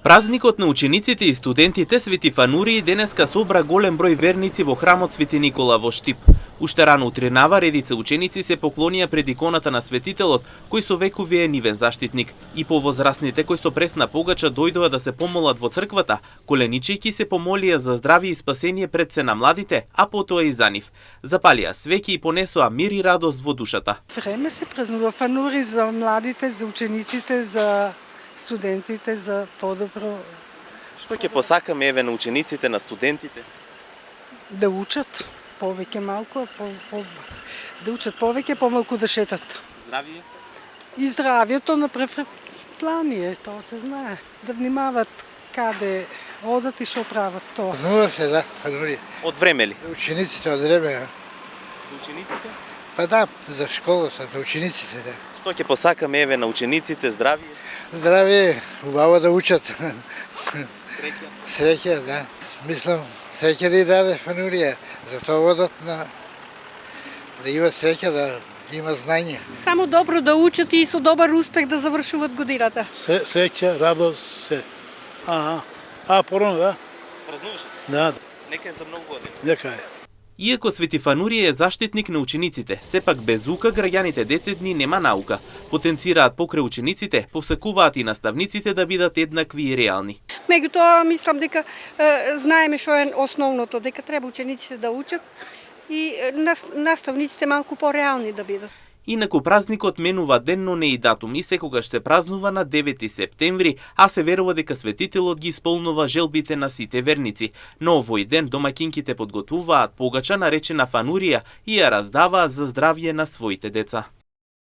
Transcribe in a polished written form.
Празникот на учениците и студентите Свети Фанурии денеска собра голем број верници во храмот Свети Никола во Штип. Уште рано утринава редица ученици се поклонија пред иконата на светителот, кој со векови е нивен заштитник. И повозрасните кои со пресна погача дојдоа да се помолат во црквата, коленичејќи се помолија за здравје и спасение пред се на младите, а потоа и за нив. Запалија свеќи и понесоа мир и радост во душата. Време се празнува Фанури за младите, за учениците, за студентите, за подобро. Што ќе посакаме еве на учениците, на студентите? Да учат повеќе малку, да учат повеќе, помалку да шетат. Здравје? И здравјето на прв план е, тоа се знае. Да внимават каде одат и што прават тоа. Празнува се, да, Фанури. Од време ли? За учениците од време, а? За учениците? Па да, за школата, за учениците, да. Што ќе посакаме еве на учениците, здравје? Здравје, убаво да учат. Среќа? Среќа, да. Мислам, среќа да и даде Фанурија. Затоа одат на... да имат среќа, да има знање. Само добро да учат и со добар успех да завршуваат годината. Среќа, радост, се. Порано, да. Празнуваше се? Да. Нека е за многу години. Нека е. Иако Свети Фанурија е заштитник на учениците, сепак без ука граѓаните 10 дни нема наука. Потенцираат покрај учениците, посакуваат и наставниците да бидат еднакви и реални. Меѓутоа, мислам дека знаеме што е основното, дека треба учениците да учат и наставниците малку пореални да бидат. Инаку празникот менува денно не и датум и секогаш се празнува на 9 септември, а се верува дека светителот ги исполнува желбите на сите верници. Но овој ден домаќинките подготвуваат погача наречена Фанурија и ја раздаваат за здравје на своите деца.